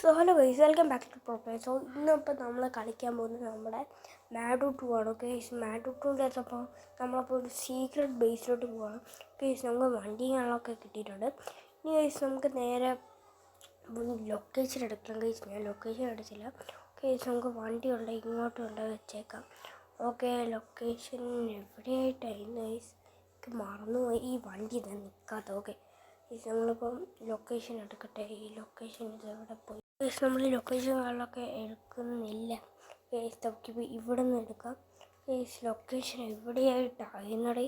So hello guys, welcome back to proper. So ഇന്നിപ്പോൾ നമ്മൾ കളിക്കാൻ പോകുന്നത് നമ്മുടെ മാഡു 2 ആണ്. ഗൈസ് മാഡു 2ൻ്റെ അപ്പോൾ നമ്മളപ്പോൾ ഒരു സീക്രട്ട് ബേസിലോട്ട് പോകണം. ഗൈസ് നമുക്ക് വണ്ടികളൊക്കെ കിട്ടിയിട്ടുണ്ട്. ഇനി ഗൈസ് നമുക്ക് നേരെ ലൊക്കേഷൻ എടുക്കണം. ഗൈസ് ഞാൻ ലൊക്കേഷൻ എടുത്തില്ല. ഗൈസ് നമുക്ക് വണ്ടി ഉണ്ട്, ഇങ്ങോട്ടും ഉണ്ട്, വെച്ചേക്കാം. ഓക്കെ, ലൊക്കേഷൻ എവിടെയായിട്ടായിരുന്നു ഗൈസ്? എനിക്ക് മറന്നുപോയി. ഈ വണ്ടി ഇതാ നിൽക്കാത്ത. ഓക്കെ ഗൈസ് നമ്മളിപ്പം ലൊക്കേഷൻ എടുക്കട്ടെ. ഈ ലൊക്കേഷൻ ഇത് എവിടെ പോയി? ഗൈസ് നമ്മൾ ലൊക്കേഷനുകളിലൊക്കെ എടുക്കുന്നില്ല. ഗൈസ് നമുക്ക് ഇവിടെ നിന്ന് എടുക്കാം. Guys location എവിടെയായിട്ടായിരുന്നടേ?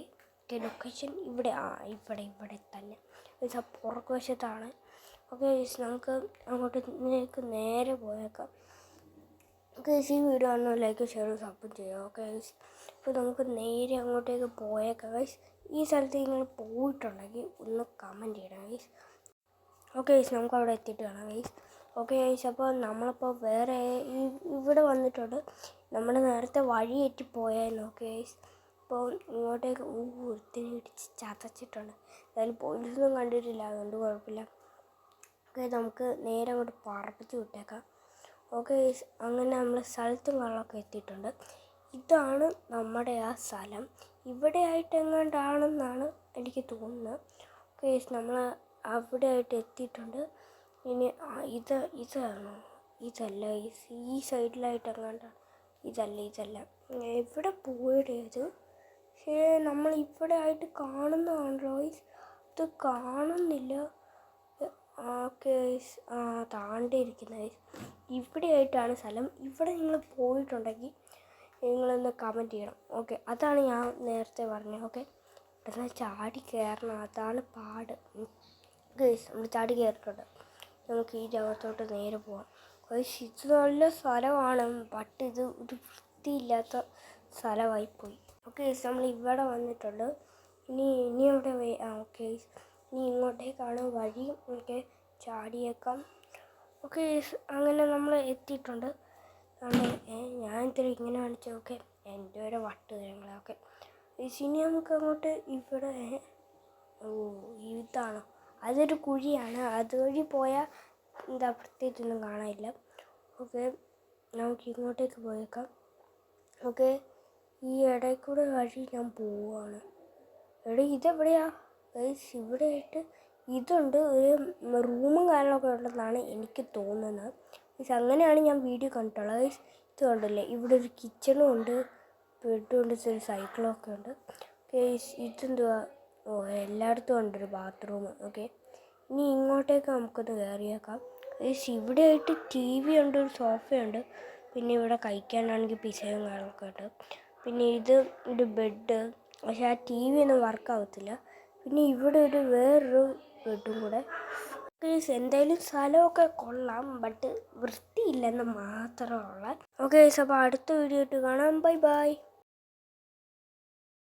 ലൊക്കേഷൻ ഇവിടെ, ഇവിടെ തന്നെ. ഗൈസ് ആ പുറകുവശത്താണ്. ഓക്കെ ഗൈസ് നമുക്ക് അങ്ങോട്ടേക്ക് നേരെ പോയേക്കാം. ഗൈസ് ഈ വീഡിയോ ആണ് ലൈക്ക് ഷെയർ സപ്പോർട്ട് ചെയ്യുക. ഓക്കെ ഗൈസ് ഇപ്പോൾ നമുക്ക് നേരെ അങ്ങോട്ടേക്ക് പോയേക്കാം. ഗൈസ് ഈ സ്ഥലത്ത് നിങ്ങൾ പോയിട്ടുണ്ടെങ്കിൽ ഒന്ന് കമൻറ്റ് ചെയ്യണം ഗൈസ്. ഓക്കെ ഗൈസ് നമുക്ക് അവിടെ എത്തിയിട്ട് കാണാം ഗൈസ്. ഓക്കെ ഗൈസ് അപ്പോൾ നമ്മളിപ്പോൾ വേറെ ഇവിടെ വന്നിട്ടുണ്ട്. നമ്മൾ നേരത്തെ വഴി തെറ്റിപ്പോയായിരുന്നു. ഓക്കെ ഗൈസ് ഇപ്പോൾ ഇങ്ങോട്ടേക്ക് ഒത്തിരി ഇടിച്ച് ചതച്ചിട്ടുണ്ട്. എന്തായാലും പോലീസൊന്നും കണ്ടിട്ടില്ല, അതുകൊണ്ട് കുഴപ്പമില്ല. ഓക്കെ നമുക്ക് നേരെ അങ്ങോട്ട് പറപ്പിച്ച് വിട്ടേക്കാം. ഓക്കെ ഗൈസ് അങ്ങനെ നമ്മൾ സ്ഥലത്തും വെള്ളമൊക്കെ എത്തിയിട്ടുണ്ട്. ഇതാണ് നമ്മുടെ ആ സ്ഥലം. ഇവിടെ ആയിട്ട് എങ്ങാണ്ടാണെന്നാണ് എനിക്ക് തോന്നുന്നത്. ഓക്കെ ഗൈസ് നമ്മൾ അവിടെ ആയിട്ട് എത്തിയിട്ടുണ്ട്. ഇനി ഇതാണോ? ഇതല്ല ഗൈസ്, ഈ സൈഡിലായിട്ട് എങ്ങാണ്ടാണ്. ഇതല്ല എവിടെ പോയത്? പക്ഷേ നമ്മൾ ഇവിടെ ആയിട്ട് കാണുന്നതാണല്ലോ ഗൈസ്. ഇത് കാണുന്നില്ല. ഓക്കെ ഗൈസ് താണ്ടിയിരിക്കുന്ന ഗൈസ് ഇവിടെ ആയിട്ടാണ് സ്ഥലം. ഇവിടെ നിങ്ങൾ പോയിട്ടുണ്ടെങ്കിൽ നിങ്ങളൊന്ന് കമൻറ്റ് ചെയ്യണം. ഓക്കെ അതാണ് ഞാൻ നേരത്തെ പറഞ്ഞത്. ഓക്കെ എന്നാൽ ചാടി കയറണം, അതാണ് പാട്. ഗൈസ് നമ്മൾ ചാടി കയറിയിട്ടുണ്ട്. നമുക്ക് ഈ അകത്തോട്ട് നേരെ പോവാം. ഗൈസ് ഇത് നല്ല സ്ഥലമാണ്, ബട്ട് ഇത് ഒരു വൃത്തിയില്ലാത്ത സ്ഥലമായിപ്പോയി. ഓക്കെ ഗൈസ് നമ്മൾ ഇവിടെ വന്നിട്ടുണ്ട്. ഇനി എവിടെ ഓക്കെ ഗൈസ് ഇനി ഇങ്ങോട്ടേക്കാണ് വഴി. ഒക്കെ ചാടിയേക്കാം. ഓക്കെ ഗൈസ് അങ്ങനെ നമ്മൾ എത്തിയിട്ടുണ്ട്. ഞാൻ ഇത്തിരി ഇങ്ങനെ കാണിച്ചു. ഓക്കെ എൻ്റെ വരെ വട്ടുതരങ്ങൾ. ഓക്കെ ഗൈസ് ഇനി നമുക്ക് അങ്ങോട്ട് ഇവിടെ ഇതാണോ? അതൊരു കുഴിയാണ്. അതുവഴി പോയാൽ എന്താ പ്രത്യേകിച്ചൊന്നും കാണാനില്ല. ഓക്കെ നമുക്ക് ഇങ്ങോട്ടേക്ക് പോയേക്കാം. ഓക്കെ ഈ ഇടയിൽ കൂടെ വഴി ഞാൻ പോവുകയാണ്. ഇതെവിടെയാ ഗൈസ്? ഇവിടെ ആയിട്ട് ഇതുണ്ട്, ഒരു റൂമും കാര്യങ്ങളൊക്കെ ഉണ്ടെന്നാണ് എനിക്ക് തോന്നുന്നത്. ഗൈസ് അങ്ങനെയാണ് ഞാൻ വീഡിയോ കണ്ടിട്ടുള്ളത്. ഗൈസ് ഇത് കണ്ടില്ലേ, ഇവിടെ ഒരു കിച്ചണും ഉണ്ട്, ബെഡും ഉണ്ട്, ഒരു സൈക്കിളൊക്കെ ഉണ്ട്. ഗൈസ് ഇതെന്തുവാ? എല്ലായിടത്തും ഉണ്ടൊരു ബാത്റൂം. ഓക്കെ ഇനി ഇങ്ങോട്ടേക്ക് നമുക്കൊന്ന് കയറിയേക്കാം. ഗൈസ് ഇവിടെ ആയിട്ട് TV ഉണ്ട്, ഒരു സോഫയുണ്ട്, പിന്നെ ഇവിടെ കഴിക്കാനാണെങ്കിൽ പിസയും കാര്യങ്ങളൊക്കെ ഉണ്ട്. പിന്നെ ഒരു ബെഡ്, പക്ഷേ ആ TV ഒന്നും വർക്കാവത്തില്ല. പിന്നെ ഇവിടെ വേറൊരു ബെഡും കൂടെ. ഗൈസ് എന്തായാലും സ്ഥലമൊക്കെ കൊള്ളാം, ബട്ട് വൃത്തിയില്ലെന്ന് മാത്രമുള്ള. ഓക്കെ ഗൈസ് അപ്പോൾ അടുത്ത വീഡിയോ ആയിട്ട് കാണാം. Bye bye.